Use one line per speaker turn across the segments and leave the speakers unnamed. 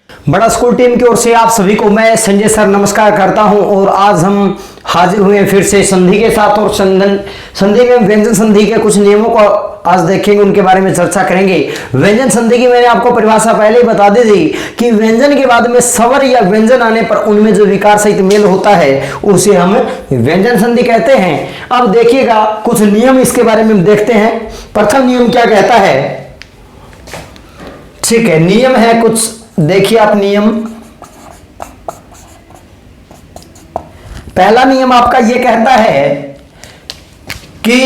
बड़ा school team की ओर से आप सभी को मैं संजय सर नमस्कार करता हूं। और आज हम हाजिर हुए फिर से संधि के साथ, और संधि में व्यंजन संधि के कुछ नियमों को आज देखेंगे, उनके बारे में चर्चा करेंगे। व्यंजन संधि की मैंने आपको परिभाषा पहले ही बता दी थी कि व्यंजन के बाद में स्वर या व्यंजन आने पर उनमें जो विकार सहित मेल होता है उसे हम व्यंजन संधि कहते हैं। अब देखिएगा कुछ नियम इसके बारे में देखते हैं। प्रथम नियम क्या कहता है, ठीक है, नियम है कुछ, देखिए आप नियम। पहला नियम आपका यह कहता है कि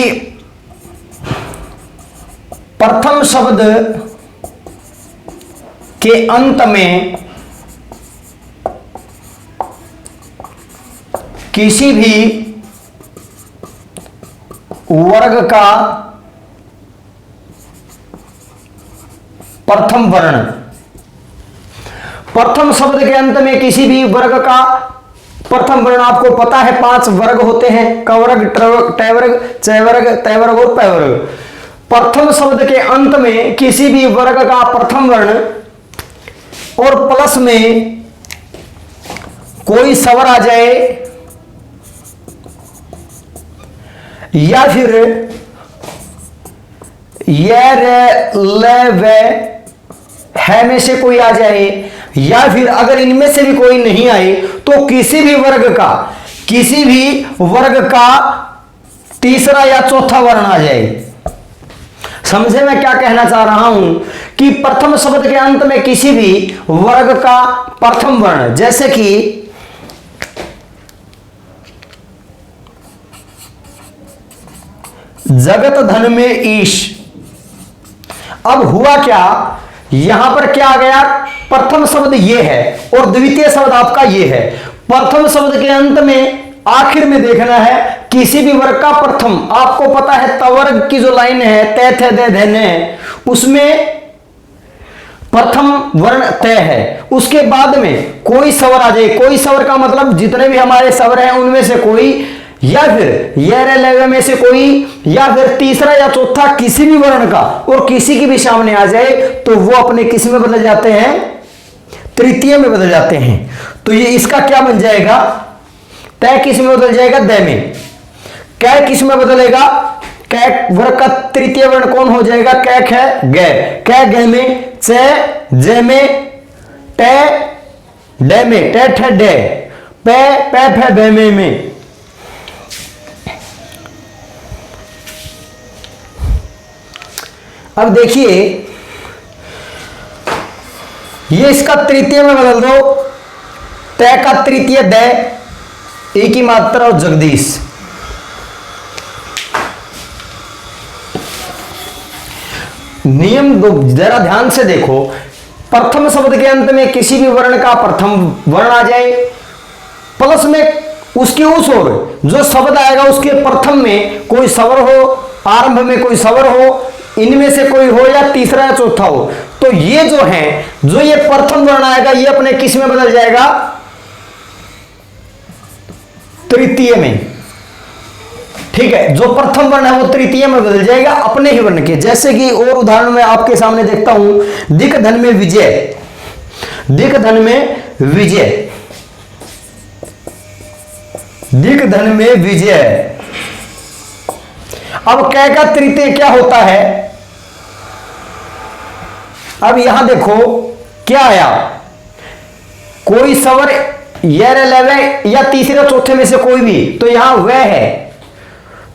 प्रथम शब्द के अंत में किसी भी वर्ग का प्रथम वर्ण, प्रथम शब्द के अंत में किसी भी वर्ग का प्रथम वर्ण, आपको पता है 5 वर्ग होते हैं, कवर्ग, टवर्ग, चवर्ग, तवर्ग और पैवर्ग। प्रथम शब्द के अंत में किसी भी वर्ग का प्रथम वर्ण और प्लस में कोई स्वर आ जाए या फिर ये ले वे है में से कोई आ जाए, या फिर अगर इनमें से भी कोई नहीं आए तो किसी भी वर्ग का तीसरा या चौथा वर्ण आ जाए। समझे मैं क्या कहना चाह रहा हूं कि प्रथम शब्द के अंत में किसी भी वर्ग का प्रथम वर्ण, जैसे कि जगत धन में ईश। अब हुआ क्या, यहां पर क्या आ गया, प्रथम शब्द ये है और द्वितीय शब्द आपका ये है। प्रथम शब्द के अंत में आखिर में देखना है किसी भी वर्ग का प्रथम, आपको पता है तवर्ग की जो लाइन है तय थे दे धने, उसमें प्रथम वर्ण तय है, उसके बाद में कोई स्वर आ जाए। कोई स्वर का मतलब जितने भी हमारे स्वर हैं उनमें से कोई, या फिर ये रे लेवे में से कोई, या फिर तीसरा या चौथा किसी भी वर्ण का और किसी की भी सामने आ जाए तो वो अपने किस में बदल जाते हैं, तृतीय में बदल जाते हैं। तो ये इसका क्या बन जाएगा, तय किस में बदल जाएगा, दय में। कै किस में बदलेगा, कै वर्ग का तृतीय वर्ण कौन हो जाएगा, कैक है गे, कै गे में, चे जे में, टे डे में, टे ठे डे, पे पे फे बे में। अब देखिए ये इसका तृतीय में बदल दो, तय का तृतीय दय, एक ही मात्रा और जगदीश। नियम दो जरा ध्यान से देखो, प्रथम शब्द के अंत में किसी भी वर्ण का प्रथम वर्ण आ जाए, प्लस में उसकी उस ओर जो शब्द आएगा उसके प्रथम में कोई स्वर हो, आरंभ में कोई स्वर हो, इनमें से कोई हो या तीसरा या चौथा हो, तो ये जो है, जो ये प्रथम वर्ण आएगा ये अपने किस में बदल जाएगा, तृतीय में। ठीक है, जो प्रथम वर्ण है वो तृतीय में बदल जाएगा अपने ही वर्ण के। जैसे कि और उदाहरण में आपके सामने देखता हूं, दिक धन में विजय, दिक धन में विजय, दिक धन में विजय। अब कै का तृतीय क्या होता है, अब यहां देखो क्या आया, कोई स्वर ये रे लेवे या तीसरे चौथे में से कोई भी, तो यहां वह है,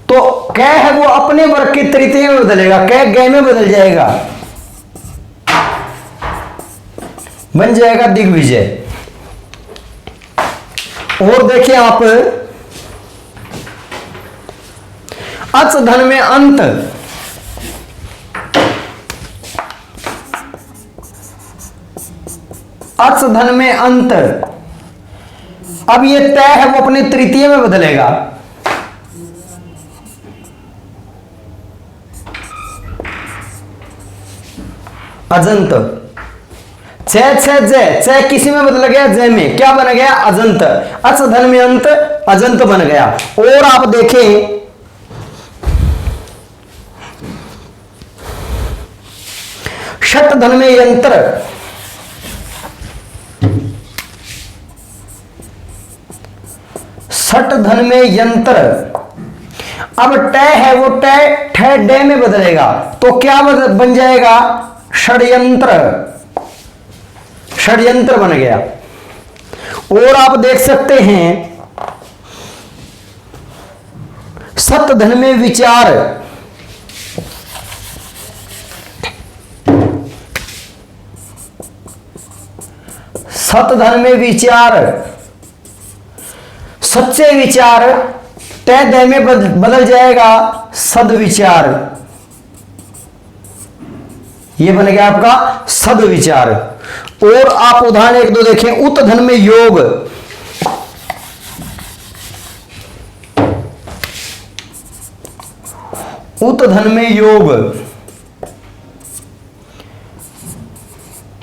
तो कै है वो अपने वर्ग के तृतीय में बदलेगा, कै गे में बदल जाएगा, बन जाएगा दिग्विजय। और देखिए आप, अच धन में अंत, अच धन में अंत, अब ये तय है वो अपने तृतीय में बदलेगा, अजंत। जय किसी में बदल गया, जय में, क्या बन गया, अजंत। अच धन में अंत, अजंत बन गया। और आप देखें षट धन में यंत्र, धन में यंत्र। अब ट है वो ठ डे में बदलेगा तो क्या बन जाएगा? षड्यंत्र। षड्यंत्र बन गया। और आप देख सकते हैं सत धन में विचार। सत धन में विचार, सच्चे विचार, तय दय में बदल जाएगा सदविचार। ये बन गया आपका सदविचार। और आप उदाहरण एक दो देखें। उत धन में योग। उत धन में योग,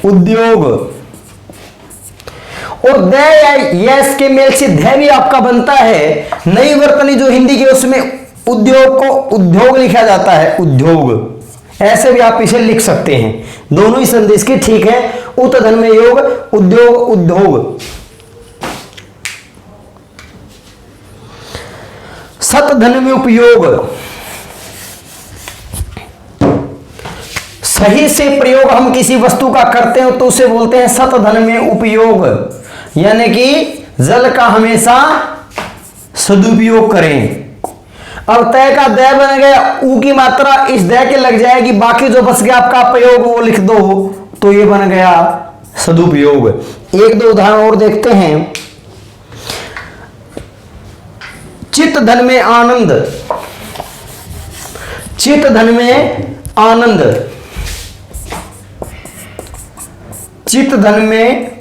उद्योग। और दय यस के मेल से ध भी आपका बनता है। नई वर्तनी जो हिंदी की उसमें उद्योग को उद्योग लिखा जाता है, उद्योग। ऐसे भी आप इसे लिख सकते हैं। दोनों ही संदेश की ठीक है। उत धन में योग, उद्योग, उद्योग। सत धन में उपयोग। सही से प्रयोग हम किसी वस्तु का करते हो तो उसे बोलते हैं सत धन में उपयोग। यानी कि जल का हमेशा सदुपयोग करें। अब तय का दय बन गया, ऊ की मात्रा इस दय के लग जाएगी, बाकी जो बच गया आपका प्रयोग वो लिख दो तो ये बन गया सदुपयोग। एक दो उदाहरण और देखते हैं। चित्त धन में आनंद। चित्त धन में आनंद, चित्त धन में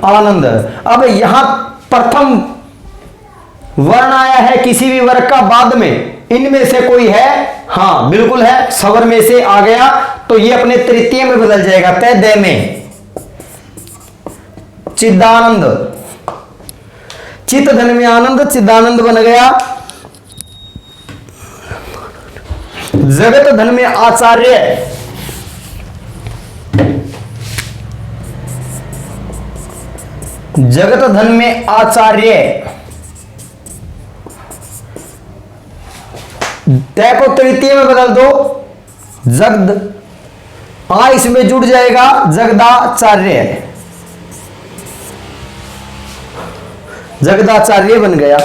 आनंद। अब यहां प्रथम वर्ण आया है किसी भी वर्ग का, बाद में इनमें से कोई है? हां बिल्कुल है, सवर में से आ गया तो ये अपने तृतीय में बदल जाएगा, तय दय में। चिदानंद। चित्त धन में आनंद, चिदानंद बन गया। जगत धन में आचार्य। जगत धन में आचार्य। तय को तृतीय में बदल दो, जगद। आ इसमें जुड़ जाएगा, जगदाचार्य। जगदाचार्य बन गया।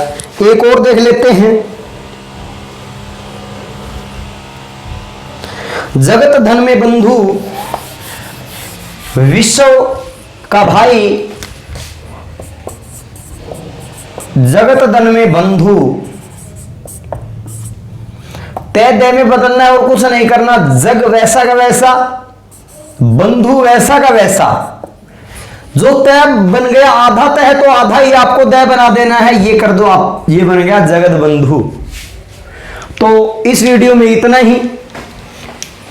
एक और देख लेते हैं। जगत धन में बंधु, विश्व का भाई। जगत धन में बंधु, तय दय में बदलना है और कुछ नहीं करना। जग वैसा का वैसा, बंधु वैसा का वैसा। जो तय बन गया आधा तय है तो आधा ही आपको दय बना देना है, ये कर दो आप, ये बन गया जगत बंधु। तो इस वीडियो में इतना ही।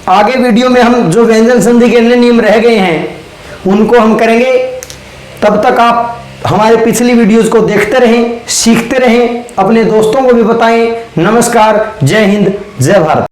आगे वीडियो में हम जो व्यंजन संधि के अन्य नियम रह गए हैं उनको हम करेंगे। तब तक आप हमारे पिछली वीडियोस को देखते रहें, सीखते रहें, अपने दोस्तों को भी बताएं। नमस्कार, जय हिंद, जय भारत।